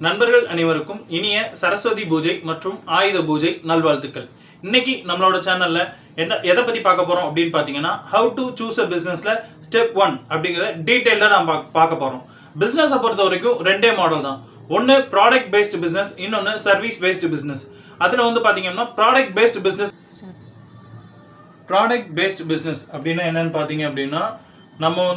நண்பர்கள் அனைவருக்கும் இனிய சரஸ்வதி பூஜை மற்றும் ஆயுத பூஜை நல்வாழ்த்துக்கள். இன்னைக்கு நம்மளோட சேனல்ல எதை பத்தி பார்க்க போறோம் அப்படின்னு பாத்தீங்கன்னா, ஹவு டு சூஸ் அ பிசினஸ்ல ஸ்டெப் 1 அப்படிங்கிற டீடைல்ல நாம் பார்க்க போறோம். பிசினஸ் பொறுத்த வரைக்கும் ரெண்டே மாடல் தான். ஒன்னு ப்ராடக்ட் பேஸ்டு பிசினஸ், இன்னொன்னு சர்வீஸ் பேஸ்டு பிசினஸ். அதுல பாத்தீங்கன்னா ப்ராடக்ட் பேஸ்டு பிசினஸ் அப்படின்னா என்னன்னு பாத்தீங்க அப்படின்னா, நம்ம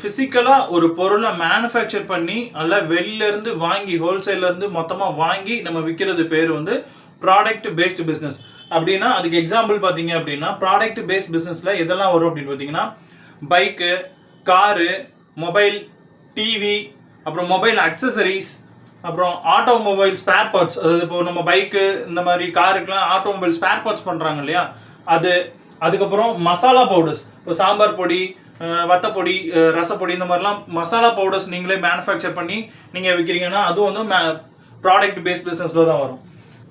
பிசிக்கலா ஒரு பொருளை மேனுஃபேக்சர் பண்ணி அல்ல வெளியில இருந்து வாங்கி ஹோல்சேல்ல இருந்து மொத்தமா வாங்கி நம்ம விற்கிறது பேர் ப்ராடக்ட் பேஸ்டு பிசினஸ். அப்படின்னா அதுக்கு எக்ஸாம்பிள் பாத்தீங்க அப்படின்னா, ப்ராடக்ட் பேஸ்ட் பிசினஸ்ல எதெல்லாம் வரும் அப்படின்னு பாத்தீங்கன்னா, பைக்கு, காரு, மொபைல், டிவி, அப்புறம் மொபைல் அக்சசரிஸ், அப்புறம் ஆட்டோமொபைல் ஸ்பேர் பார்ட்ஸ். அதாவது இப்போ நம்ம பைக்கு இந்த மாதிரி காருக்கெல்லாம் ஆட்டோமொபைல் ஸ்பேர் பார்ட்ஸ் பண்றாங்க இல்லையா, அதுக்கப்புறம் மசாலா பவுடர்ஸ், இப்போ சாம்பார் பொடி, வத்தப்பொடி, ரசப்பொடி, இந்த மாதிரிலாம் மசாலா பவுடர்ஸ் நீங்களே மேனுஃபேக்சர் பண்ணி நீங்கள் விற்கிறீங்கன்னா அதுவும் ப்ராடக்ட் பேஸ்ட் பிஸ்னஸில் தான் வரும்.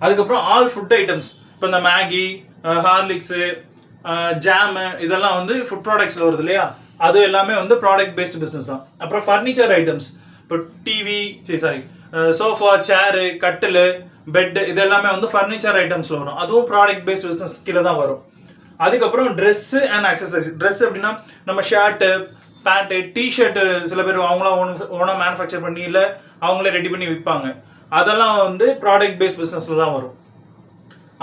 அதுக்கப்புறம் ஆல் ஃபுட் ஐட்டம்ஸ், இப்போ இந்த மேகி, ஹார்லிக்ஸு, ஜாமு, இதெல்லாம் ஃபுட் ப்ராடக்ட்ஸில் வருது இல்லையா, அது எல்லாமே ப்ராடக்ட் பேஸ்ட் பிஸ்னஸ் தான். அப்புறம் ஃபர்னிச்சர் ஐட்டம்ஸ், இப்போ டிவி, சோஃபா, சேரு, கட்டில், பெட்டு, இது எல்லாமே ஃபர்னிச்சர் ஐட்டம்ஸில் வரும். அதுவும் ப்ராடக்ட் பேஸ்ட் பிஸ்னஸ் கீழே தான் வரும். அதுக்கப்புறம் ட்ரெஸ்ஸு அண்ட் அக்சசரிஸ். ட்ரெஸ் அப்படின்னா நம்ம ஷர்ட்டு, பேண்ட்டு, டிஷர்ட்டு சில பேர் அவங்களாம் ஓனாக மேனுஃபேக்சர் பண்ணி இல்லை அவங்களே ரெடி பண்ணி விற்பாங்க. அதெல்லாம் ப்ராடக்ட் பேஸ்ட் பிஸ்னஸில் தான் வரும்.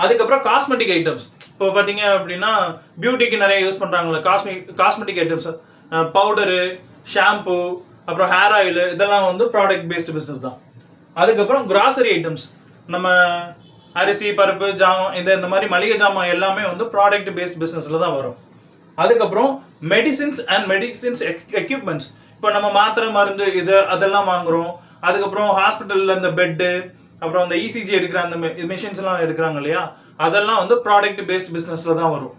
அதுக்கப்புறம் காஸ்மெட்டிக் ஐட்டம்ஸ், இப்போ பார்த்தீங்க அப்படின்னா பியூட்டிக்கு நிறைய யூஸ் பண்ணுறாங்களே காஸ்மெட்டிக் ஐட்டம்ஸ், பவுடரு, ஷாம்பு, அப்புறம் ஹேர் ஆயில், இதெல்லாம் ப்ராடக்ட் பேஸ்ட் பிஸ்னஸ் தான். அதுக்கப்புறம் கிராசரி ஐட்டம்ஸ், நம்ம அரிசி, பருப்பு, ஜாமான், இந்த மாதிரி மளிகை ஜாமான் எல்லாமே ப்ராடக்ட் பேஸ்ட் பிஸ்னஸ்ல தான் வரும். அதுக்கப்புறம் மெடிசின்ஸ் அண்ட் மெடிசின்ஸ் எக்யூப்மெண்ட்ஸ், இப்போ நம்ம மாத்திரை, மருந்து, அதெல்லாம் வாங்குறோம். அதுக்கப்புறம் ஹாஸ்பிட்டலில் இந்த பெட்டு, அப்புறம் அந்த இசிஜி எடுக்கிற அந்த மிஷின்ஸ் எல்லாம் எடுக்கிறாங்க இல்லையா, அதெல்லாம் ப்ராடக்ட் பேஸ்ட் பிஸ்னஸ்ல தான் வரும்.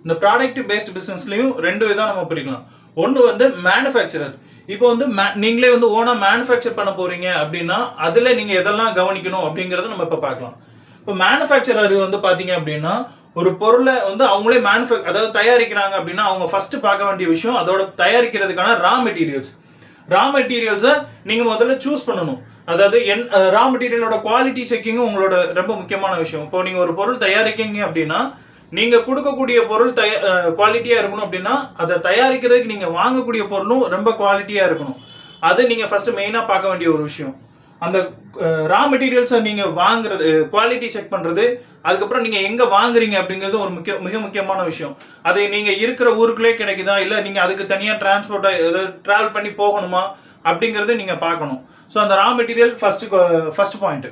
இந்த ப்ராடக்ட் பேஸ்ட் பிஸ்னஸ்லயும் ரெண்டு விதம் நம்ம பிரிக்கலாம். ஒன்று மேனுஃபேக்சரர், இப்போ நீங்களே ஓனா மேனுஃபேக்சர் பண்ண போறீங்க அப்படின்னா அதுல நீங்க எதெல்லாம் கவனிக்கணும் அப்படிங்கறத நம்ம இப்ப பார்க்கலாம். இப்போ மேனுஃபேக்சரர் பாத்தீங்க அப்படின்னா, ஒரு பொருளை அவங்களே அதாவது தயாரிக்கிறாங்க அப்படின்னா அவங்க ஃபர்ஸ்ட் பார்க்க வேண்டிய விஷயம் அதோட தயாரிக்கிறதுக்கான ரா மெட்டீரியல்ஸை நீங்க முதல்ல சூஸ் பண்ணணும். அதாவது ரா மெட்டீரியலோட குவாலிட்டி செக்கிங்கும் உங்களோட ரொம்ப முக்கியமான விஷயம். இப்போ நீங்க ஒரு பொருள் தயாரிக்கீங்க அப்படின்னா நீங்க கொடுக்கக்கூடிய பொருள் குவாலிட்டியா இருக்கணும். அப்படின்னா அதை தயாரிக்கிறதுக்கு நீங்க வாங்கக்கூடிய பொருளும் ரொம்ப குவாலிட்டியா இருக்கணும். அது நீங்க ஃபர்ஸ்ட் மெயினா பார்க்க வேண்டிய ஒரு விஷயம். அந்த ரா மெட்டீரியல்ஸை நீங்க வாங்குறது, குவாலிட்டி செக் பண்றது, அதுக்கப்புறம் நீங்க எங்க வாங்குறீங்க அப்படிங்கிறது ஒரு மிக முக்கியமான விஷயம். அது நீங்க இருக்கிற ஊருக்குள்ளே கிடைக்குதா, இல்ல நீங்க அதுக்கு தனியா டிராவல் பண்ணி போகணுமா அப்படிங்கறத நீங்க பார்க்கணும். ஸோ அந்த ரா மெட்டீரியல் ஃபர்ஸ்ட் பாயிண்ட்.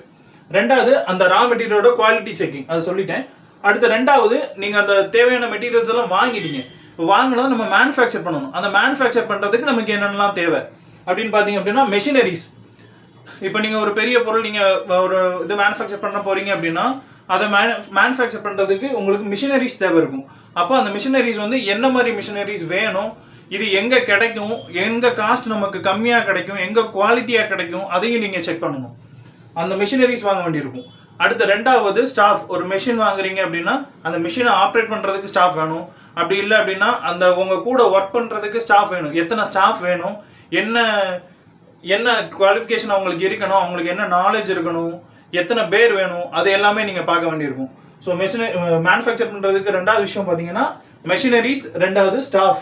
ரெண்டாவது அந்த ரா மெட்டீரியலோட குவாலிட்டி செக்கிங், அது சொல்லிட்டேன். அடுத்த ரெண்டாவது, நீங்க அந்த தேவையான மெட்டீரியல்ஸ் எல்லாம் வாங்கிட்டீங்க, வாங்கினதை நம்ம மேனுஃபேக்சர் பண்ணணும். அந்த மேனுஃபேக்சர் பண்றதுக்கு நமக்கு என்னென்னலாம் தேவை அப்படின்னு பாத்தீங்க அப்படின்னா, மெஷினரிஸ். இப்போ நீங்க ஒரு பெரிய பொருள் நீங்க ஒரு மேனுஃபேக்சர் பண்ண போறீங்க அப்படின்னா அதை மேனுஃபேக்சர் பண்றதுக்கு உங்களுக்கு மிஷினரிஸ் தேவை இருக்கும். அப்போ அந்த மிஷினரிஸ் என்ன மாதிரி மிஷினரிஸ் வேணும், இது எங்க கிடைக்கும், எங்க காஸ்ட் நமக்கு கம்மியா கிடைக்கும், எங்க குவாலிட்டியா கிடைக்கும், அதையும் நீங்க செக் பண்ணணும். அந்த மிஷினரிஸ் வாங்க வேண்டியிருக்கும். அடுத்த ரெண்டாவது ஸ்டாஃப். ஒரு மெஷின் வாங்குறீங்க அப்படின்னா அந்த மிஷினை ஆப்ரேட் பண்றதுக்கு ஸ்டாஃப் வேணும். அப்படி இல்லை அப்படின்னா அந்த உங்க கூட ஒர்க் பண்றதுக்கு ஸ்டாஃப் வேணும். எத்தனை ஸ்டாஃப் வேணும், என்ன குவாலிஃபிகேஷன் அவங்களுக்கு இருக்கணும், அவங்களுக்கு என்ன நாலேஜ் இருக்கணும், எத்தனை பேர் வேணும், அது எல்லாமே நீங்க பார்க்க வேண்டியிருக்கும். ஸோ மேனுஃபேக்சர் பண்றதுக்கு ரெண்டாவது விஷயம் பார்த்தீங்கன்னா மெஷினரிஸ், ரெண்டாவது ஸ்டாஃப்,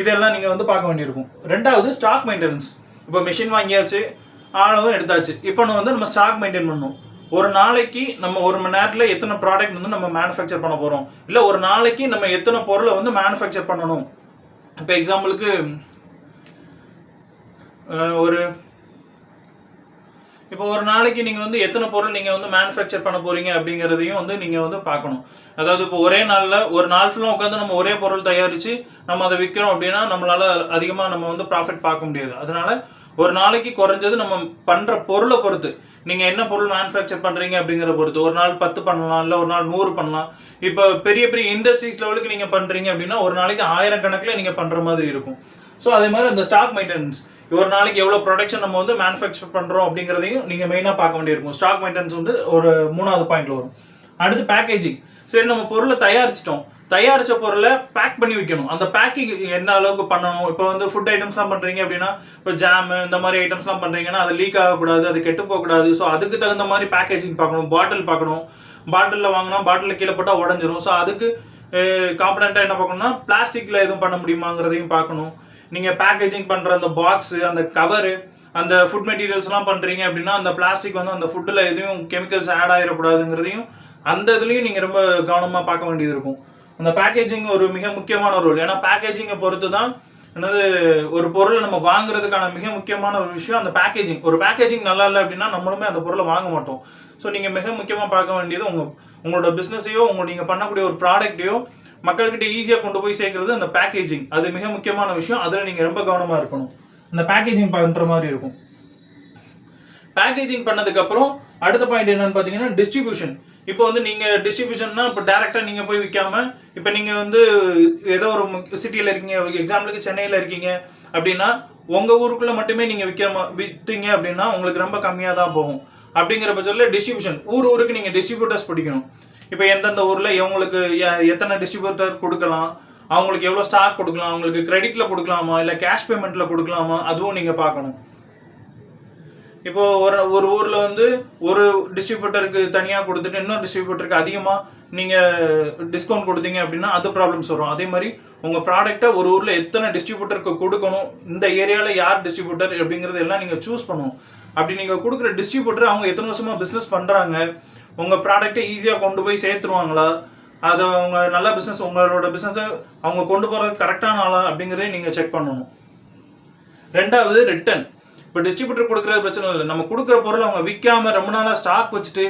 இதெல்லாம் நீங்க பார்க்க வேண்டியிருக்கும். ரெண்டாவது ஸ்டாக் மெயின்டெனன்ஸ். இப்போ மெஷின் வாங்கியாச்சு, ஆளவும் எடுத்தாச்சு, இப்போ நம்ம ஸ்டாக் மெயின்டைன் பண்ணணும். ஒரு நாளைக்கு நம்ம ஒரு மணி நேரத்தில் எத்தனை ப்ராடக்ட் நம்ம மேனுஃபேக்சர் பண்ண போறோம், இல்லை ஒரு நாளைக்கு நம்ம எத்தனை பொருளை மேனுஃபேக்சர் பண்ணணும். இப்போ எக்ஸாம்பிளுக்கு இப்போ ஒரு நாளைக்கு நீங்க எத்தனை பொருள் நீங்க மேனுஃபேக்சர் பண்ண போறீங்க அப்படிங்கிறதையும் நீங்க பார்க்கணும். அதாவது இப்போ ஒரே நாள்ல ஒரு நாள் ஃபுல்லாக உட்காந்து நம்ம ஒரே பொருள் தயாரிச்சு நம்ம அதை விற்கிறோம் அப்படின்னா நம்மளால அதிகமாக நம்ம ப்ராஃபிட் பார்க்க முடியாது. அதனால ஒரு நாளைக்கு குறைஞ்சது நம்ம பண்ற பொருளை பொறுத்து, நீங்க என்ன பொருள் மேனுஃபேக்சர் பண்றீங்க அப்படிங்கிற பொறுத்து, ஒரு நாள் 10 பண்ணலாம், இல்லை ஒரு நாள் 100 பண்ணலாம். இப்போ பெரிய பெரிய இண்டஸ்ட்ரீஸ் லெவலுக்கு நீங்க பண்றீங்க அப்படின்னா ஒரு நாளைக்கு 1000 கணக்கில் நீங்க பண்ற மாதிரி இருக்கும். ஸோ அதே மாதிரி அந்த ஸ்டாக் மெயின்டெனன்ஸ், ஒரு நாளைக்கு எவ்வளவு ப்ரொடக்ஷன் நம்ம மேனுஃபேக்சர் பண்றோம் அப்படிங்கிறதையும் நீங்க மெயினா பார்க்க வேண்டியிருக்கும். ஸ்டாக் மெயின்டெனன்ஸ் ஒரு 3வது பாயிண்ட்ல வரும். அடுத்து பேக்கேஜிங். சரி, நம்ம பொருளை தயாரிச்சிட்டோம், தயாரிச்ச பொருளை பேக் பண்ணி வைக்கணும். அந்த பேக்கிங் என்ன அளவுக்கு பண்ணணும். இப்போ வந்து ஃபுட் ஐட்டம்ஸ்லாம் பண்றீங்க அப்படின்னா, இப்போ ஜாம் இந்த மாதிரி ஐட்டம்ஸ்லாம் பண்றீங்கன்னா அது லீக் ஆகக்கூடாது, அது கெட்டு போகக்கூடாது. ஸோ அதுக்கு தகுந்த மாதிரி பேக்கேஜிங் பார்க்கணும். பாட்டில் பார்க்கணும். பாட்டிலில் வாங்கினா பாட்டிலில் கீழே போட்டால் உடஞ்சிரும். ஸோ அதுக்கு காம்பனண்ட்டாக என்ன பார்க்கணும்னா பிளாஸ்டிக்கில் எதுவும் பண்ண முடியுமாங்கிறதையும் பார்க்கணும். நீங்கள் பேக்கேஜிங் பண்ணுற அந்த பாக்ஸு, அந்த கவரு, அந்த ஃபுட் மெட்டீரியல்ஸ்லாம் பண்ணுறீங்க அப்படின்னா அந்த பிளாஸ்டிக் வந்து அந்த ஃபுட்டில் எதுவும் கெமிக்கல்ஸ் ஆட் ஆகிடக்கூடாதுங்கிறதையும் அந்த இதுலேயும் நீங்கள் ரொம்ப கவனமாக பார்க்க வேண்டியது இருக்கும். அந்த பேக்கேஜிங் ஒரு மிக முக்கியமான ரோல். ஏன்னா பேக்கேஜிங்கை பொறுத்து தான் என்னது ஒரு பொருளை நம்ம வாங்குறதுக்கான மிக முக்கியமான ஒரு விஷயம் அந்த பேக்கேஜிங். ஒரு பேக்கேஜிங் நல்லா இல்லை அப்படின்னா நம்மளுமே அந்த பொருளை வாங்க மாட்டோம். ஸோ நீங்கள் மிக முக்கியமாக பார்க்க வேண்டியது உங்களோட பிஸ்னஸையோ நீங்கள் பண்ணக்கூடிய ஒரு ப்ராடக்ட்டையோ மக்கள்கிட்ட ஈஸியாக கொண்டு போய் சேர்க்கறது அந்த பேக்கேஜிங். அது மிக முக்கியமான விஷயம். அதில் நீங்கள் ரொம்ப கவனமாக இருக்கணும். அந்த பேக்கேஜிங் பண்ணுற மாதிரி இருக்கும். பேக்கேஜிங் பண்ணதுக்கப்புறம் அடுத்த பாயிண்ட் என்னன்னு பார்த்தீங்கன்னா டிஸ்ட்ரிபியூஷன். இப்போ வந்து நீங்கள் டிஸ்ட்ரிபியூஷன்னா இப்போ டேரெக்டாக நீங்கள் போய் விற்காம, இப்போ நீங்கள் வந்து ஏதோ ஒரு சிட்டியில் இருக்கீங்க, எக்ஸாம்பிளுக்கு சென்னையில் இருக்கீங்க அப்படின்னா உங்கள் ஊருக்குள்ளே மட்டுமே நீங்கள் விற்றீங்க அப்படின்னா உங்களுக்கு ரொம்ப கம்மியாக தான் போகும். அப்படிங்கிற பட்சத்தில் டிஸ்ட்ரிபியூஷன் ஊருக்கு நீங்கள் டிஸ்ட்ரிபியூட்டர்ஸ் பிடிக்கணும். இப்போ எந்தெந்த ஊரில் இவங்களுக்கு எத்தனை டிஸ்ட்ரிபியூட்டர் கொடுக்கலாம், அவங்களுக்கு எவ்வளோ ஸ்டாக் கொடுக்கலாம், அவங்களுக்கு கிரெடிட்டில் கொடுக்கலாமா இல்லை கேஷ் பேமெண்ட்டில் கொடுக்கலாமா, அதுவும் நீங்கள் பார்க்கணும். இப்போ ஒரு ஊரில் வந்து ஒரு டிஸ்ட்ரிபியூட்டருக்கு தனியாக கொடுத்துட்டு இன்னொரு டிஸ்ட்ரிபியூட்டருக்கு அதிகமாக நீங்கள் டிஸ்கவுண்ட் கொடுத்தீங்க அப்படின்னா அது ப்ராப்ளம்ஸ் வரும். அதே மாதிரி உங்கள் ப்ராடக்டை ஒரு ஊரில் எத்தனை டிஸ்ட்ரிபியூட்டருக்கு கொடுக்கணும், இந்த ஏரியாவில் யார் டிஸ்ட்ரிபியூட்டர் அப்படிங்கிறது எல்லாம் நீங்கள் சூஸ் பண்ணணும். அப்படி நீங்கள் கொடுக்குற டிஸ்ட்ரிபியூட்டர் அவங்க எத்தனை வருஷமாக பிஸ்னஸ் பண்ணுறாங்க, உங்கள் ப்ராடக்டை ஈஸியாக கொண்டு போய் சேர்த்துருவாங்களா, அதை அவங்க நல்ல பிஸ்னஸ் உங்களோட பிஸ்னஸை அவங்க கொண்டு போகிறது கரெக்டான ஆளா அப்படிங்கிறதையும் நீங்கள் செக் பண்ணணும். ரெண்டாவது ரிட்டர்ன். இப்போ டிஸ்ட்ரிபியூட்டர் கொடுக்குறது பிரச்சனை இல்லை. நம்ம கொடுக்குற பொருளை அவங்க விற்காம ரொம்ப நாளாக ஸ்டாக் வச்சுட்டு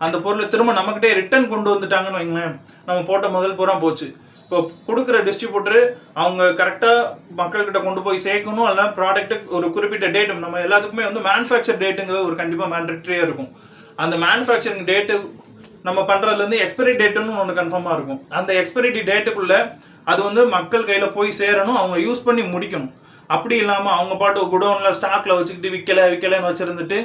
அந்த பொருளை திரும்ப நம்மகிட்டே ரிட்டர்ன் கொண்டு வந்துட்டாங்கன்னு வைங்களேன், நம்ம போட்ட முதல் பூரா போச்சு. இப்போ கொடுக்குற டிஸ்ட்ரிபியூட்டர் அவங்க கரெக்டாக மக்கள்கிட்ட கொண்டு போய் சேர்க்கணும். அல்ல ப்ராடக்ட்டுக்கு ஒரு குறிப்பிட்ட டேட், நம்ம எல்லாத்துக்குமே வந்து மேனுஃபேக்சர் டேட்டுங்கிறது ஒரு கண்டிப்பாக மேண்டட்ரியாக இருக்கும். அந்த மேனுஃபேக்சரிங் டேட்டு நம்ம பண்ணுறதுலேருந்து எக்ஸ்பைரி டேட்டுன்னு ஒன்று கன்ஃபார்மாக இருக்கும். அந்த எக்ஸ்பைரி டேட்டுக்குள்ளே அது வந்து மக்கள் கையில் போய் சேரணும், அவங்க யூஸ் பண்ணி முடிக்கணும். அப்படி இல்லாமல் அவங்க பாட்டு குடோனில் ஸ்டாக்கில் வச்சுக்கிட்டு விற்கலைன்னு வச்சுருந்துட்டு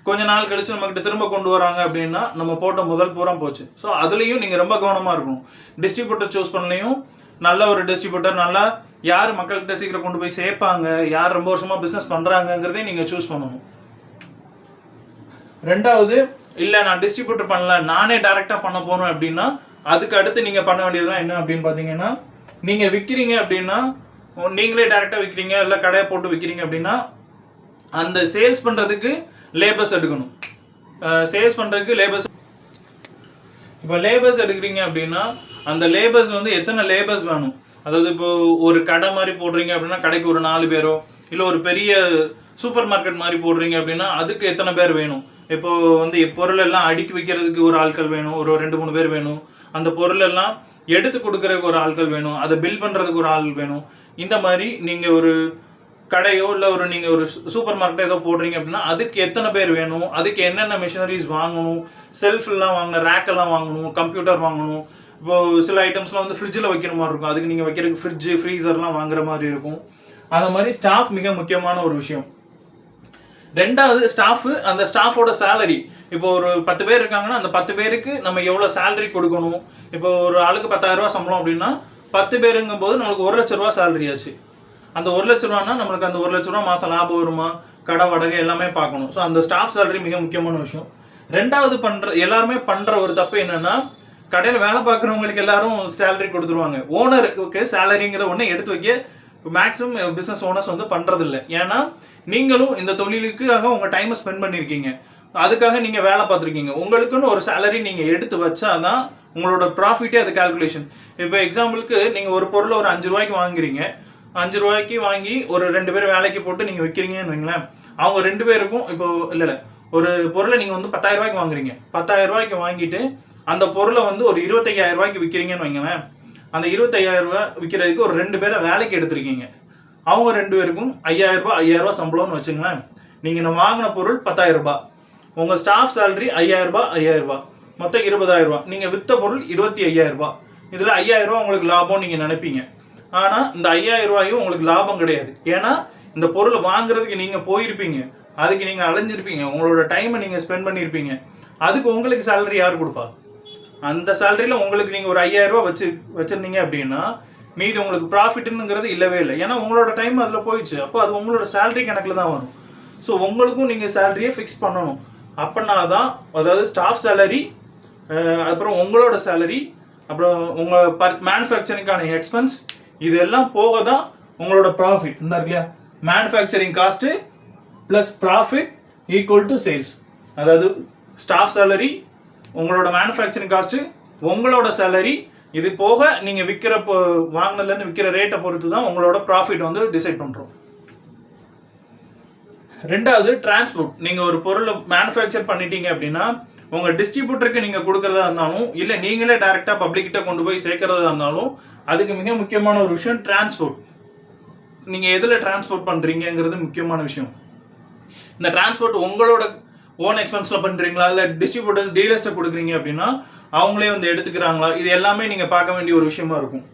கொஞ்ச நாள் கழிச்சு நம்மகிட்ட திரும்ப கொண்டு வராங்க அப்படின்னா நம்ம போட்ட முதல் பூரா போச்சு. ஸோ அதுலேயும் நீங்கள் ரொம்ப கவனமாக இருக்கணும். டிஸ்ட்ரிபியூட்டர் சூஸ் பண்ணலையும் நல்ல ஒரு டிஸ்ட்ரிபியூட்டர், நல்லா யார் மக்கள்கிட்ட சீக்கிரம் கொண்டு போய் சேர்ப்பாங்க, யார் ரொம்ப வருஷமாக பிஸ்னஸ் பண்ணுறாங்கங்கிறதையும் நீங்கள் சூஸ் பண்ணணும். ரெண்டாவது, இல்லை நான் டிஸ்ட்ரிபியூட்டர் பண்ணல நானே டைரெக்டாக பண்ண போகணும் அப்படின்னா அதுக்கு அடுத்து நீங்கள் பண்ண வேண்டியதுலாம் என்ன அப்படின்னு பார்த்தீங்கன்னா, நீங்கள் விற்கிறீங்க அப்படின்னா நீங்களே டைரெக்டாக விற்கிறீங்க இல்லை கடையை போட்டு விற்கிறீங்க அப்படின்னா அந்த சேல்ஸ் பண்ணுறதுக்கு லேபர்ஸ் எடுக்கணும். சேல்ஸ் பண்ணுறதுக்கு லேபர்ஸ், இப்போ லேபர்ஸ் எடுக்கிறீங்க அப்படின்னா அந்த லேபர்ஸ் வந்து எத்தனை லேபர்ஸ் வேணும். அதாவது இப்போ ஒரு கடை மாதிரி போடுறீங்க அப்படின்னா கடைக்கு ஒரு 4 பேரோ, இல்லை ஒரு பெரிய சூப்பர் மார்க்கெட் மாதிரி போடுறீங்க அப்படின்னா அதுக்கு எத்தனை பேர் வேணும். இப்போ வந்து பொருள் எல்லாம் அடுக்கி வைக்கிறதுக்கு ஒரு ஆட்கள் வேணும், ஒரு 2-3 பேர் வேணும். அந்த பொருள் எல்லாம் எடுத்து கொடுக்கறதுக்கு ஒரு ஆட்கள் வேணும், அதை பில் பண்ணுறதுக்கு ஒரு ஆள் வேணும். இந்த மாதிரி நீங்கள் ஒரு கடையோ இல்லை நீங்கள் ஒரு சூப்பர் மார்க்கெட்டோ ஏதோ போடுறீங்க அப்படின்னா அதுக்கு எத்தனை பேர் வேணும், அதுக்கு என்னென்ன மிஷினரிஸ் வாங்கணும், செல்ஃப்லாம் வாங்கணும், ரேக்கெல்லாம் வாங்கணும், கம்ப்யூட்டர் வாங்கணும். இப்போது சில ஐட்டம்ஸ்லாம் வந்து ஃப்ரிட்ஜில் வைக்கிற மாதிரி இருக்கும், அதுக்கு நீங்கள் வைக்கிறதுக்கு ஃப்ரிட்ஜு ஃப்ரீசர்லாம் வாங்குற மாதிரி இருக்கும். அந்த மாதிரி ஸ்டாஃப் மிக முக்கியமான ஒரு விஷயம். ரெண்டாவது ஸ்டாஃபு, அந்த ஸ்டாஃபோட சேலரி. இப்போ ஒரு 10 பேர் இருக்காங்கன்னா அந்த 10 பேருக்கு நம்ம எவ்வளோ சேலரி கொடுக்கணும். இப்போ ஒரு ஆளுக்கு 10,000 ரூபா சம்பளம் அப்படின்னா 10 பேருங்கும் போது நம்மளுக்கு 1 லட்ச ரூபா சேலரி ஆச்சு. அந்த 1 லட்ச ரூபான்னா நம்மளுக்கு அந்த 1 லட்ச ரூபா மாதம் லாபம் வருமா, கடை வடகை எல்லாமே பார்க்கணும். ஸோ அந்த ஸ்டாஃப் சேலரி மிக முக்கியமான விஷயம். ரெண்டாவது எல்லாருமே பண்ணுற ஒரு தப்பு என்னன்னா, கடையில் வேலை பார்க்குறவங்களுக்கு எல்லாரும் சேலரி கொடுத்துருவாங்க. ஓனருக்கு சேலரிங்கிற ஒன்று எடுத்து வைக்க மேக்ஸிமம் பிஸ்னஸ் ஓனர்ஸ் வந்து பண்ணுறதில்ல. ஏன்னா நீங்களும் இந்த தொழிலுக்காக உங்கள் டைமை ஸ்பெண்ட் பண்ணியிருக்கீங்க, அதுக்காக நீங்கள் வேலை பார்த்துருக்கீங்க. உங்களுக்குன்னு ஒரு சேலரி நீங்கள் எடுத்து வச்சாதான் உங்களோட ப்ராஃபிட்டே அது கால்குலேஷன். இப்போ எக்ஸாம்பிளுக்கு நீங்கள் ஒரு பொருளை ஒரு 5 ரூபாய்க்கு வாங்குறீங்க, 5 ரூபாய்க்கு வாங்கி ஒரு 2 பேர் வேலைக்கு போட்டு நீங்கள் விற்கிறீங்கன்னு வைங்களேன். அவங்க 2 பேருக்கும் இப்போ இல்லை ஒரு பொருளை நீங்கள் வந்து 10,000 ரூபாய்க்கு வாங்குறீங்க, 10,000 ரூபாய்க்கு வாங்கிட்டு அந்த பொருளை வந்து ஒரு 25,000 ரூபாய்க்கு விற்கிறீங்கன்னு வைங்களேன். அந்த 25,000 ரூபாய் விற்கிறதுக்கு ஒரு 2 பேரை வேலைக்கு எடுத்திருக்கீங்க. அவங்க 2 பேருக்கும் 5,000 ரூபாய் சம்பளம்னு வச்சுங்களேன். நீங்கள் நான் வாங்கின பொருள் 10,000 ரூபாய், உங்கள் ஸ்டாஃப் சேலரி 5,000 ரூபாய், மொத்தம் 20,000 ரூபாய். நீங்கள் விற்ற பொருள் 25,000 ரூபாய். இதில் 5,000 ரூபாய் உங்களுக்கு லாபம் நீங்கள் நினைப்பீங்க. ஆனால் இந்த 5,000 ரூபாயும் உங்களுக்கு லாபம் கிடையாது. ஏன்னா இந்த பொருளை வாங்குறதுக்கு நீங்கள் போயிருப்பீங்க, அதுக்கு நீங்கள் அலைஞ்சிருப்பீங்க, உங்களோட டைமை நீங்கள் ஸ்பெண்ட் பண்ணியிருப்பீங்க. அதுக்கு உங்களுக்கு சேலரி யார் கொடுப்பா? அந்த சேலரியில் உங்களுக்கு நீங்கள் ஒரு 5000 ரூபா வச்சுருந்தீங்க அப்படின்னா மீதி உங்களுக்கு ப்ராஃபிட்டுங்கிறது இல்லவே இல்லை. ஏன்னா உங்களோட டைம் அதில் போயிடுச்சு. அப்போ அது உங்களோட சேலரி கணக்கில் தான் வரும். ஸோ உங்களுக்கும் நீங்கள் சேலரியை ஃபிக்ஸ் பண்ணணும். அப்படின்னா தான், அதாவது ஸ்டாஃப் சேலரி, அப்புறம் உங்களோட சேலரி, அப்புறம் உங்கள் மேனுஃபேக்சரிங்கான எக்ஸ்பென்ஸ், இதெல்லாம் போக தான் உங்களோட ப்ராஃபிட் இருந்தா இல்லையா. Manufacturing cost plus profit equal to sales. அதாவது ஸ்டாஃப் சேலரி, உங்களோட மேனுஃபேக்சரிங் காஸ்ட்டு, உங்களோட சேலரி, இது போக நீங்கள் வாங்கினதுலேருந்து விற்கிற ரேட்டை பொறுத்து தான் உங்களோட ப்ராஃபிட் வந்து டிசைட் பண்ணுறோம். ரெண்டாவது டிரான்ஸ்போர்ட். நீங்கள் ஒரு பொருளை மேனுஃபேக்சர் பண்ணிட்டீங்க அப்படின்னா உங்கள் டிஸ்ட்ரிபியூட்டருக்கு நீங்கள் கொடுக்குறதா இருந்தாலும் இல்லை நீங்களே டைரெக்டாக பப்ளிக்கிட்ட கொண்டு போய் சேர்க்கறதா இருந்தாலும் அதுக்கு மிக முக்கியமான ஒரு விஷயம் டிரான்ஸ்போர்ட். நீங்கள் எதில் டிரான்ஸ்போர்ட் பண்ணுறீங்கிறது முக்கியமான விஷயம். இந்த டிரான்ஸ்போர்ட் உங்களோட ஓன் எக்ஸ்பென்ஸில் பண்ணுறீங்களா இல்லை டிஸ்ட்ரிபியூட்டர்ஸ் டீலர்ஸ்ட்டை கொடுக்குறீங்க அப்படின்னா அவங்களே வந்து எடுத்துக்கிறாங்களா, இது எல்லாமே நீங்கள் பார்க்க வேண்டிய ஒரு விஷயமா இருக்கும்.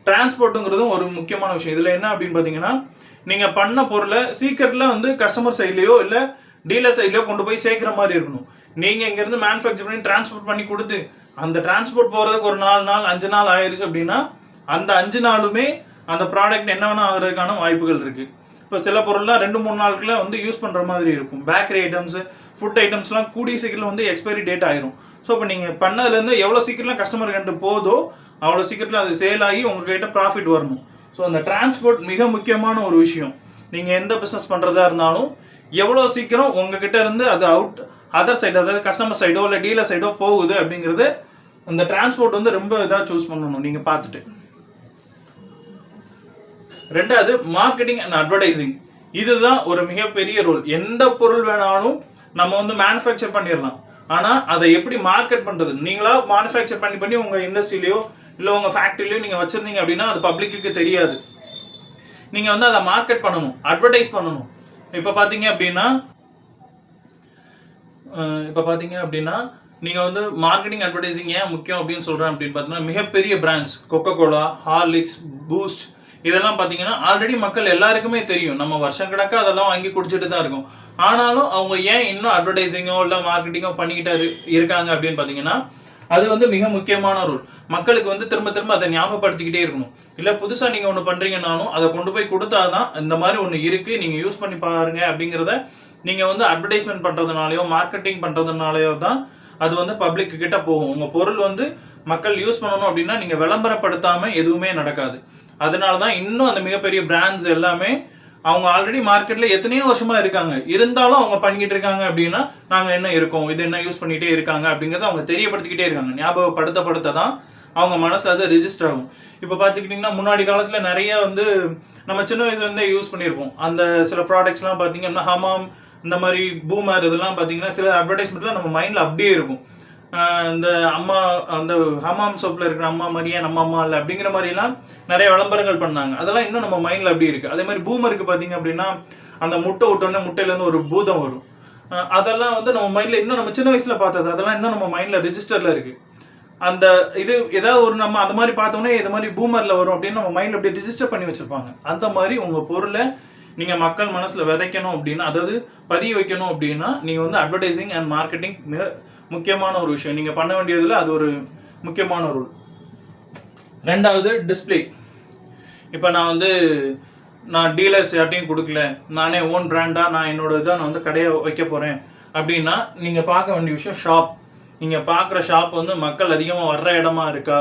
டிரான்ஸ்போர்ட்டுங்கிறதும் ஒரு முக்கியமான விஷயம். இதில் என்ன அப்படின்னு பார்த்தீங்கன்னா, நீங்கள் பண்ண பொருளை சீக்கிரத்தில் வந்து கஸ்டமர் சைட்லேயோ இல்லை டீலர் சைட்லேயோ கொண்டு போய் சேர்க்குற மாதிரி இருக்கணும். நீங்கள் இங்கேருந்து மேனுஃபேக்சர் பண்ணி டிரான்ஸ்போர்ட் பண்ணி கொடுத்து அந்த டிரான்ஸ்போர்ட் போகிறதுக்கு ஒரு 4 நாள் 5 நாள் ஆயிடுச்சு அப்படின்னா அந்த 5 நாளுமே அந்த ப்ராடக்ட் என்ன வேணால் ஆகிறதுக்கான வாய்ப்புகள் இருக்குது. இப்போ சில பொருள்லாம் 2-3 நாளுக்குள்ள வந்து யூஸ் பண்ணுற மாதிரி இருக்கும். பேக்கரி ஐட்டம்ஸு, ஃபுட் ஐட்டம்ஸ்லாம் கூடிய சீக்கிரம் வந்து எக்ஸ்பைரி டேட் ஆயிரும். ஸோ இப்போ நீங்கள் பண்ணதுலேருந்து எவ்வளோ சீக்கிரம் கஸ்டமர் கிட்ட போதோ அவ்வளோ சீக்கிரத்தில் அது சேல் ஆகி உங்ககிட்ட ப்ராஃபிட் வரணும். ஸோ அந்த டிரான்ஸ்போர்ட் மிக முக்கியமான ஒரு விஷயம். நீங்கள் எந்த பிஸ்னஸ் பண்ணுறதா இருந்தாலும் எவ்வளோ சீக்கிரம் உங்ககிட்ட இருந்து அது அதர் சைடு, அதாவது கஸ்டமர் சைடோ இல்லை டீலர் சைடோ போகுது அப்படிங்கிறது அந்த டிரான்ஸ்போர்ட் வந்து ரொம்ப இதாக சூஸ் பண்ணணும் நீங்கள் பார்த்துட்டு. ரெண்டாவது மார்க்கெட்டிங் அண்ட் அட்வர்டைசிங். இதுதான் ஒரு மிகப்பெரிய ரோல். எந்த பொருள் வேணாலும் நம்ம வந்து மேனுஃபேக்சர் பண்ணிடலாம். ஆனால் அதை எப்படி மார்க்கெட் பண்ணுறது, நீங்களா மேனுஃபேக்சர் பண்ணி உங்கள் இண்டஸ்ட்ரியிலையோ இல்லை உங்கள் ஃபேக்ட்ரிலையோ நீங்கள் வச்சுருந்தீங்க அப்படின்னா அது பப்ளிக்கு தெரியாது. நீங்கள் வந்து அதை மார்க்கெட் பண்ணணும், அட்வர்டைஸ் பண்ணணும். இப்போ பார்த்தீங்க அப்படின்னா நீங்கள் வந்து மார்க்கெட்டிங் அட்வர்டைசிங் ஏன் முக்கியம் அப்படின்னு சொல்கிறேன் அப்படின்னு பார்த்தீங்கன்னா, மிகப்பெரிய பிராண்ட்ஸ் கோகோகோலா, ஹார்லிக்ஸ், பூஸ்ட், இதெல்லாம் பார்த்தீங்கன்னா ஆல்ரெடி மக்கள் எல்லாருக்குமே தெரியும். நம்ம வருஷம் கணக்காக அதெல்லாம் வாங்கி குடிச்சிட்டு தான் இருக்கும். ஆனாலும் அவங்க ஏன் இன்னும் அட்வர்டைஸிங்கோ இல்லை மார்க்கெட்டிங்கோ பண்ணிக்கிட்டு இருக்காங்க அப்படின்னு பார்த்தீங்கன்னா, அது வந்து மிக முக்கியமான ரோல். மக்களுக்கு வந்து திரும்ப திரும்ப அதை ஞாபகப்படுத்திக்கிட்டே இருக்கணும். இல்லை புதுசாக நீங்கள் ஒன்று பண்ணுறீங்கன்னாலும் அதை கொண்டு போய் கொடுத்தாதான் இந்த மாதிரி ஒன்று இருக்குது, நீங்கள் யூஸ் பண்ணி பாருங்க அப்படிங்கிறத நீங்கள் வந்து அட்வர்டைஸ்மெண்ட் பண்ணுறதுனாலையோ மார்க்கெட்டிங் பண்ணுறதுனாலையோ தான் அது வந்து பப்ளிக் கிட்ட போகும். உங்கள் பொருள் வந்து மக்கள் யூஸ் பண்ணணும் அப்படின்னா நீங்கள் விளம்பரப்படுத்தாமல் எதுவுமே நடக்காது. அதனால தான் இன்னும் அந்த மிகப்பெரிய பிராண்ட்ஸ் எல்லாமே அவங்க ஆல்ரெடி மார்க்கெட்டில் எத்தனையோ வருஷமாக இருக்காங்க, இருந்தாலும் அவங்க பண்ணிக்கிட்டு இருக்காங்க அப்படின்னா நாங்கள் என்ன இருக்கோம், இது என்ன யூஸ் பண்ணிகிட்டே இருக்காங்க அப்படிங்கிறத அவங்க தெரியப்படுத்திக்கிட்டே இருக்காங்க. ஞாபகப்படுத்த தான் அவங்க மனசில் அது ரிஜிஸ்டர் ஆகும். இப்போ பார்த்துக்கிட்டிங்கன்னா முன்னாடி காலத்தில் நிறைய வந்து நம்ம சின்ன வயசுலேருந்தே யூஸ் பண்ணியிருப்போம். அந்த சில ப்ராடக்ட்ஸ்லாம் பார்த்தீங்கன்னா ஹமாம், இந்த மாதிரி பூமர், இதெல்லாம் பார்த்தீங்கன்னா சில அட்வர்டைஸ்மெண்ட்லாம் நம்ம மைண்டில் அப்படியே இருக்கும். இந்த அம்மா, அந்த ஹமாம் சோப்பில் இருக்கிற அம்மா மாதிரியே நம்ம அம்மா இல்லை அப்படிங்கிற மாதிரிலாம் நிறைய விளம்பரங்கள் பண்ணாங்க. அதெல்லாம் இன்னும் நம்ம மைண்டில் அப்படி இருக்குது. அதே மாதிரி பூமருக்கு பார்த்தீங்க அப்படின்னா அந்த முட்டை விட்டோன்னே முட்டையிலேருந்து ஒரு பூதம் வரும். அதெல்லாம் வந்து நம்ம மைண்டில் இன்னும் நம்ம சின்ன வயசில் பார்த்தது, அதெல்லாம் இன்னும் நம்ம மைண்டில் ரிஜிஸ்டரில் இருக்குது. அந்த இது ஏதாவது ஒரு நம்ம அந்த மாதிரி பார்த்தோன்னே இது மாதிரி பூமரில் வரும் அப்படின்னு நம்ம மைண்டில் அப்படியே ரிஜிஸ்டர் பண்ணி வச்சுருப்பாங்க. அந்த மாதிரி உங்கள் பொருளை நீங்கள் மக்கள் மனசில் விதைக்கணும் அப்படின்னா, அதாவது பதிய வைக்கணும் அப்படின்னா நீங்கள் வந்து அட்வர்டைசிங் அண்ட் மார்க்கெட்டிங் மிக முக்கியமான ஒரு விஷயம். நீங்கள் பண்ண வேண்டியதில் அது ஒரு முக்கியமான ரோல். ரெண்டாவது டிஸ்பிளே. இப்போ நான் டீலர்ஸ் யார்ட்டையும் கொடுக்கல, நானே ஓன் பிராண்டாக நான் என்னோட இதை நான் வந்து கடையை வைக்க போகிறேன் அப்படின்னா நீங்கள் பார்க்க வேண்டிய விஷயம் ஷாப். நீங்கள் பார்க்குற ஷாப் வந்து மக்கள் அதிகமாக வர்ற இடமா இருக்கா,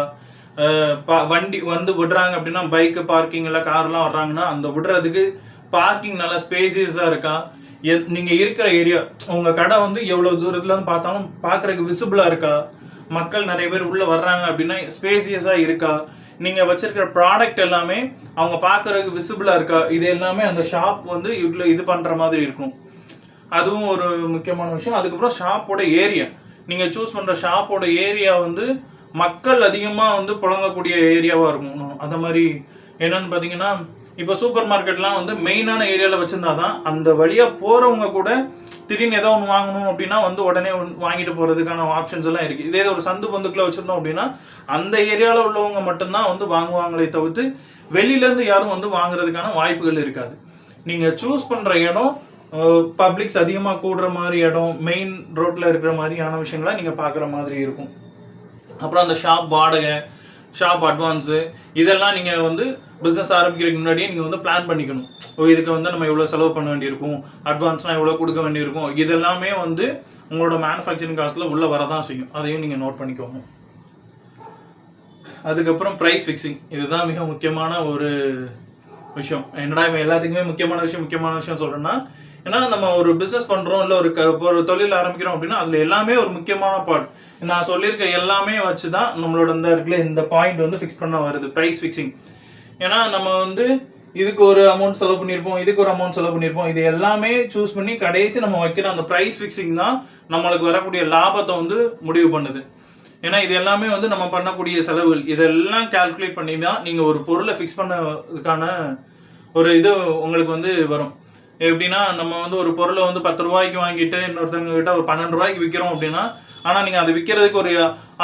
வண்டி வந்து விடுறாங்க அப்படின்னா பைக்கு பார்க்கிங் இல்லை கார்லாம் வர்றாங்கன்னா அந்த விடுறதுக்கு பார்க்கிங் நல்லா ஸ்பேசியஸாக இருக்கா, நீங்கள் இருக்கிற ஏரியா உங்கள் கடை வந்து எவ்வளோ தூரத்துலேருந்து பார்த்தாலும் பார்க்குறதுக்கு விசிபிளாக இருக்கா, மக்கள் நிறைய பேர் உள்ளே வர்றாங்க அப்படின்னா ஸ்பேசியஸாக இருக்கா, நீங்கள் வச்சிருக்கிற ப்ராடக்ட் எல்லாமே அவங்க பார்க்குறதுக்கு விசிபிளாக இருக்கா, இது எல்லாமே அந்த ஷாப் வந்து இது பண்ணுற மாதிரி இருக்கும். அதுவும் ஒரு முக்கியமான விஷயம். அதுக்கப்புறம் ஷாப்போட ஏரியா, நீங்கள் சூஸ் பண்ணுற ஷாப்போட ஏரியா வந்து மக்கள் அதிகமாக வந்து புழங்கக்கூடிய ஏரியாவாக இருக்கும். அந்த மாதிரி என்னன்னு பார்த்தீங்கன்னா, இப்போ சூப்பர் மார்க்கெட்லாம் வந்து மெயினான ஏரியாவில் வச்சுருந்தா தான் அந்த வழியாக போகிறவங்க கூட திடீர்னு ஏதோ ஒன்று வாங்கணும் அப்படின்னா வந்து உடனே வாங்கிட்டு போகிறதுக்கான ஆப்ஷன்ஸ் எல்லாம் இருக்குது. இதே ஒரு சந்து பந்துக்குள்ளே வச்சுருந்தோம் அப்படின்னா அந்த ஏரியாவில் உள்ளவங்க மட்டும்தான் வந்து வாங்குவாங்களே தவிர்த்து வெளியிலேருந்து யாரும் வந்து வாங்குறதுக்கான வாய்ப்புகள் இருக்காது. நீங்கள் சூஸ் பண்ணுற இடம் பப்ளிக்ஸ் அதிகமாக கூடுற மாதிரி இடம், மெயின் ரோட்டில் இருக்கிற மாதிரியான விஷயங்களை நீங்கள் பார்க்குற மாதிரி இருக்கும். அப்புறம் அந்த ஷாப் வாடகை, ஷாப் அட்வான்ஸு, இதெல்லாம் நீங்கள் வந்து பிஸ்னஸ் ஆரம்பிக்கிறதுக்கு முன்னாடியே நீங்கள் வந்து பிளான் பண்ணிக்கணும். இதுக்கு வந்து நம்ம எவ்வளோ செலவு பண்ண வேண்டியிருக்கும், அட்வான்ஸ்லாம் எவ்வளோ கொடுக்க வேண்டியிருக்கும், இதெல்லாமே வந்து உங்களோட மேனுஃபேக்சரிங் காஸ்ட்டில் உள்ளே வரதான் செய்யும். அதையும் நீங்கள் நோட் பண்ணிக்கோங்க. அதுக்கப்புறம் ப்ரைஸ் ஃபிக்ஸிங், இதுதான் மிக முக்கியமான ஒரு விஷயம். என்னடா இவன் எல்லாத்துக்குமே முக்கியமான விஷயம் சொல்கிறேன்னா, ஏன்னா நம்ம ஒரு பிஸ்னஸ் பண்ணுறோம், இல்லை ஒரு தொழில் ஆரம்பிக்கிறோம் அப்படின்னா அதில் எல்லாமே ஒரு முக்கியமான பார்ட். நான் சொல்லியிருக்க எல்லாமே வச்சு தான் நம்மளோட இந்த பாயிண்ட் வந்து ஃபிக்ஸ் பண்ண வருது, ப்ரைஸ் ஃபிக்ஸிங். ஏன்னா நம்ம வந்து இதுக்கு ஒரு அமௌண்ட் செலவு பண்ணியிருப்போம், இதுக்கு ஒரு அமௌண்ட் செலவு பண்ணியிருப்போம், இது எல்லாமே சூஸ் பண்ணி கடைசி நம்ம வைக்கிற அந்த ப்ரைஸ் ஃபிக்ஸிங் தான் நம்மளுக்கு வரக்கூடிய லாபத்தை வந்து முடிவு பண்ணுது. ஏன்னா இது எல்லாமே வந்து நம்ம பண்ணக்கூடிய செலவுகள், இதெல்லாம் கால்குலேட் பண்ணி தான் நீங்கள் ஒரு பொருளை ஃபிக்ஸ் பண்ணதுக்கான ஒரு இது உங்களுக்கு வந்து வரும். எப்படின்னா நம்ம வந்து ஒரு பொருளை வந்து 10 ரூபாய்க்கு வாங்கிட்டு இன்னொருத்தவங்க கிட்ட ஒரு 12 ரூபாய்க்கு விற்கிறோம் அப்படின்னா, ஆனால் நீங்கள் அது விற்கிறதுக்கு ஒரு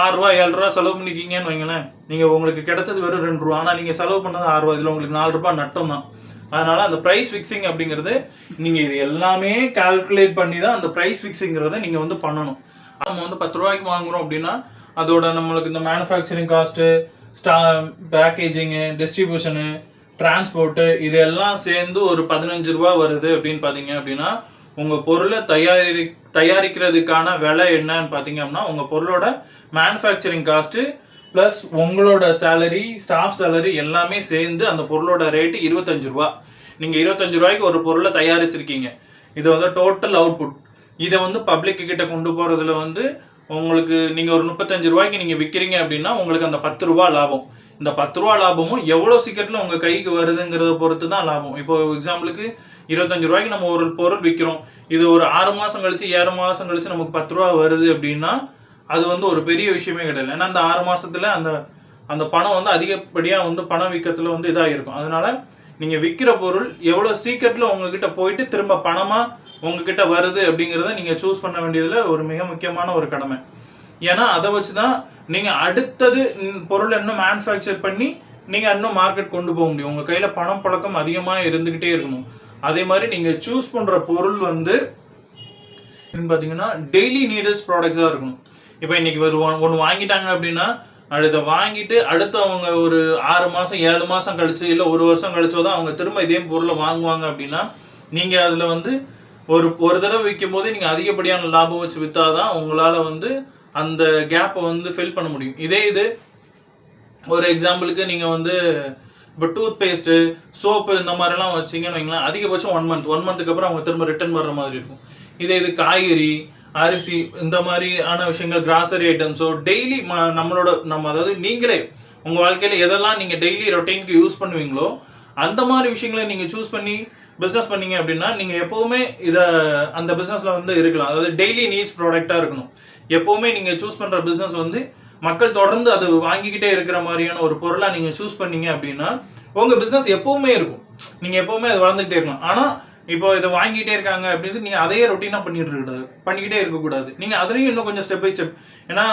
6 ரூபா 7 ரூபா செலவு பண்ணிக்கிங்கன்னு வைங்களேன், நீங்கள் உங்களுக்கு கிடைச்சது வெறும் 2 ரூபா, ஆனால் நீங்கள் செலவு பண்ணது 6 ரூபா, இதில் உங்களுக்கு 4 ரூபாய் நட்டம் தான். அதனால அந்த ப்ரைஸ் ஃபிக்ஸிங் அப்படிங்கிறது நீங்கள் இது எல்லாமே கால்குலேட் பண்ணி தான் அந்த ப்ரைஸ் ஃபிக்ஸிங்கிறத நீங்கள் வந்து பண்ணணும். நம்ம வந்து 10 ரூபாய்க்கு வாங்குறோம் அப்படின்னா அதோட நம்மளுக்கு இந்த manufacturing cost, packaging, distribution, transport, இதெல்லாம் சேர்ந்து ஒரு 15 ரூபா வருது அப்படின்னு பார்த்தீங்க அப்படின்னா, உங்கள் பொருளை தயாரிக்கிறதுக்கான விலை என்னன்னு பார்த்தீங்க அப்படின்னா, உங்கள் பொருளோட மேனுஃபேக்சரிங் காஸ்ட்டு ப்ளஸ் உங்களோட சேலரி, ஸ்டாஃப் சேலரி எல்லாமே சேர்ந்து அந்த பொருளோட ரேட்டு 25 ரூபா. நீங்கள் 25 ரூபாய்க்கு ஒரு பொருளை தயாரிச்சிருக்கீங்க, இது வந்து டோட்டல் அவுட்புட். இதை வந்து பப்ளிக் கிட்ட கொண்டு போகிறதுல வந்து உங்களுக்கு நீங்கள் ஒரு 35 ரூபாய்க்கு நீங்கள் விற்கிறீங்க அப்படின்னா உங்களுக்கு அந்த 10 ரூபா லாபம். இந்த 10 ரூபா லாபமும் எவ்வளோ சீக்கிரத்தில் உங்கள் கைக்கு வருதுங்கிறத பொறுத்து தான் லாபம். இப்போ எக்ஸாம்பிளுக்கு 25 ரூபாய்க்கு நம்ம ஒரு பொருள் விற்கிறோம், இது ஒரு 6 மாதம் கழிச்சு 7 மாதம் கழிச்சு நமக்கு 10 ரூபா வருது அப்படின்னா அது வந்து ஒரு பெரிய விஷயமே கிடையாது. ஏன்னா அந்த 6 மாதத்தில் அந்த பணம் வந்து அதிகப்படியாக வந்து பணம் விற்கிறதுல வந்து இதாக இருக்கும். அதனால நீங்கள் விற்கிற பொருள் எவ்வளோ சீக்கிரத்தில் உங்ககிட்ட போயிட்டு திரும்ப பணமாக உங்ககிட்ட வருது அப்படிங்கிறத நீங்கள் சூஸ் பண்ண வேண்டியதில் ஒரு மிக முக்கியமான ஒரு கடமை. ஏன்னா அதை வச்சு தான் நீங்கள் அடுத்தது பொருள் இன்னும் மேனுஃபேக்சர் பண்ணி நீங்கள் இன்னும் மார்க்கெட் கொண்டு போக முடியும். உங்கள் கையில் பணம் பழக்கம் அதிகமாக இருந்துக்கிட்டே இருக்கணும். அதே மாதிரி நீங்கள் சூஸ் பண்ணுற பொருள் வந்து பார்த்தீங்கன்னா டெய்லி நீடல்ஸ் ப்ராடக்ட்ஸாக இருக்கணும். இப்போ இன்னைக்கு ஒன்று வாங்கிட்டாங்க அப்படின்னா அதை வாங்கிட்டு அடுத்து அவங்க ஒரு 6 மாதம் 7 மாதம் கழிச்சு இல்லை 1 வருஷம் கழிச்சோ தான் அவங்க திரும்ப இதே பொருளை வாங்குவாங்க அப்படின்னா, நீங்கள் அதில் வந்து ஒரு தடவை விற்கும் போதே நீங்கள் அதிகப்படியான லாபம் வச்சு விற்றாதான் உங்களால் வந்து அந்த கேப்பை வந்து ஃபில் பண்ண முடியும். இது ஒரு எக்ஸாம்பிளுக்கு நீங்கள் வந்து இப்போ டூத் பேஸ்ட்டு, சோப்பு இந்த மாதிரிலாம் வச்சிங்கன்னு வைங்களேன், அதிகபட்சம் 1 மந்த்துக்கு அப்புறம் அவங்க திரும்ப ரிட்டர்ன் வர்ற மாதிரி இருக்கும். இது காய்கறி, அரிசி இந்த மாதிரியான விஷயங்கள், கிராசரி ஐட்டம்ஸோ டெய்லி நம்ம அதாவது நீங்களே உங்கள் வாழ்க்கையில் எதெல்லாம் நீங்கள் டெய்லி ரொட்டீனுக்கு யூஸ் பண்ணுவீங்களோ அந்த மாதிரி விஷயங்களை நீங்கள் சூஸ் பண்ணி பிஸ்னஸ் பண்ணீங்க அப்படின்னா நீங்கள் எப்போவுமே அந்த பிஸ்னஸில் வந்து இருக்கலாம். அதாவது டெய்லி நீட்ஸ் ப்ராடக்டாக இருக்கணும். எப்போவுமே நீங்கள் சூஸ் பண்ணுற பிஸ்னஸ் வந்து மக்கள் தொடர்ந்து அது வாங்கிக்கிட்டே இருக்கிற மாதிரியான ஒரு பொருளாக நீங்கள் சூஸ் பண்ணீங்க அப்படின்னா உங்கள் பிஸ்னஸ் எப்போவுமே இருக்கும். நீங்கள் எப்போவுமே அது வளர்ந்துக்கிட்டே இருக்கலாம். ஆனால் இப்போ இதை வாங்கிட்டே இருக்காங்க அப்படின்னு நீங்கள் அதையே ரொட்டீனாக பண்ணிக்கிட்டே இருக்கக்கூடாது. நீங்கள் அதுலேயும் இன்னும் கொஞ்சம் ஸ்டெப் பை ஸ்டெப், ஏன்னா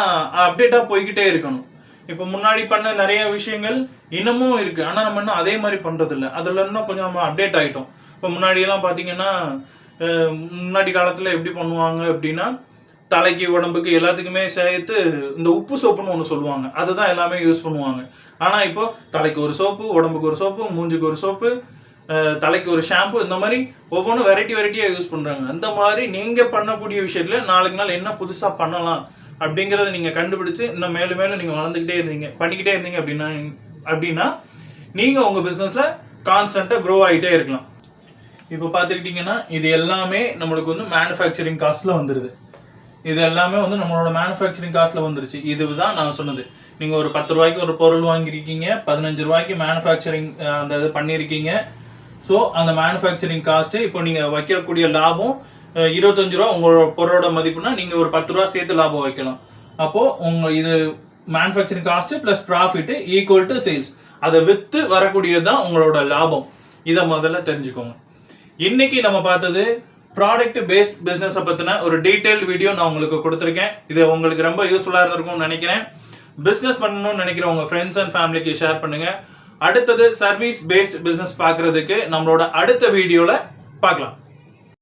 அப்டேட்டாக போய்கிட்டே இருக்கணும். இப்போ முன்னாடி பண்ண நிறைய விஷயங்கள் இன்னமும் இருக்குது, ஆனால் நம்ம இன்னும் அதே மாதிரி பண்ணுறதில்ல. அதில் இன்னும் கொஞ்சம் நம்ம அப்டேட் ஆகிட்டோம். இப்போ முன்னாடியெல்லாம் பார்த்தீங்கன்னா முன்னாடி காலத்தில் எப்படி பண்ணுவாங்க அப்படின்னா, தலைக்கு உடம்புக்கு எல்லாத்துக்குமே சேர்த்து இந்த உப்பு சோப்புன்னு ஒன்று சொல்லுவாங்க, அதுதான் எல்லாமே யூஸ் பண்ணுவாங்க. ஆனால் இப்போ தலைக்கு ஒரு சோப்பு, உடம்புக்கு ஒரு சோப்பு, மூஞ்சுக்கு ஒரு சோப்பு, தலைக்கு ஒரு ஷாம்பு, இந்த மாதிரி ஒவ்வொன்றும் வெரைட்டியாக யூஸ் பண்ணுறாங்க. அந்த மாதிரி நீங்கள் பண்ணக்கூடிய விஷயத்தில் நாளுக்கு நாள் என்ன புதுசாக பண்ணலாம் அப்படிங்கிறத நீங்கள் கண்டுபிடிச்சு இன்னும் மேலும் மேலும் நீங்கள் பண்ணிக்கிட்டே இருந்தீங்க அப்படின்னா நீங்கள் உங்கள் பிஸ்னஸில் கான்ஸ்டண்ட்டாக க்ரோ ஆகிட்டே இருக்கலாம். இப்போ பார்த்துக்கிட்டிங்கன்னா இது எல்லாமே நம்மளுக்கு வந்து மேனுஃபேக்சரிங் காஸ்ட்டில் வந்துடுது. இது எல்லாமே வந்து நம்மளோட மேனுஃபேக்சரிங் காஸ்ட்டில் வந்துருச்சு. இதுதான் நான் சொன்னது. நீங்கள் ஒரு 10 ரூபாய்க்கு ஒரு பொருள் வாங்கியிருக்கீங்க, 15 ரூபாய்க்கு மேனுஃபேக்சரிங் அந்த இது பண்ணியிருக்கீங்க. ஸோ அந்த மேனுஃபேக்சரிங் காஸ்ட்டு இப்போ நீங்கள் வைக்கக்கூடிய லாபம் 25 ரூபா உங்களோட பொருளோட மதிப்புனா நீங்கள் ஒரு 10 ரூபா சேர்த்து லாபம் வைக்கலாம். அப்போது இது manufacturing cost plus profit equal to sales. அதை விற்று வரக்கூடியது தான் உங்களோட லாபம். இதை முதல்ல தெரிஞ்சுக்கோங்க. இன்னைக்கு நம்ம பார்த்தது ப்ராடக்ட் பேஸ்ட் பிஸ்னஸை பற்றின ஒரு டீட்டெயில்டு வீடியோ நான் உங்களுக்கு கொடுத்துருக்கேன். இது உங்களுக்கு ரொம்ப யூஸ்ஃபுல்லாக இருந்திருக்கும்னு நினைக்கிறேன். பிஸ்னஸ் பண்ணணும்னு நினைக்கிற உங்கள் ஃப்ரெண்ட்ஸ் அண்ட் ஃபேமிலிக்கு ஷேர் பண்ணுங்கள். அடுத்தது சர்வீஸ் பேஸ்ட் பிஸ்னஸ் பார்க்குறதுக்கு நம்மளோட அடுத்த வீடியோவில் பார்க்கலாம்.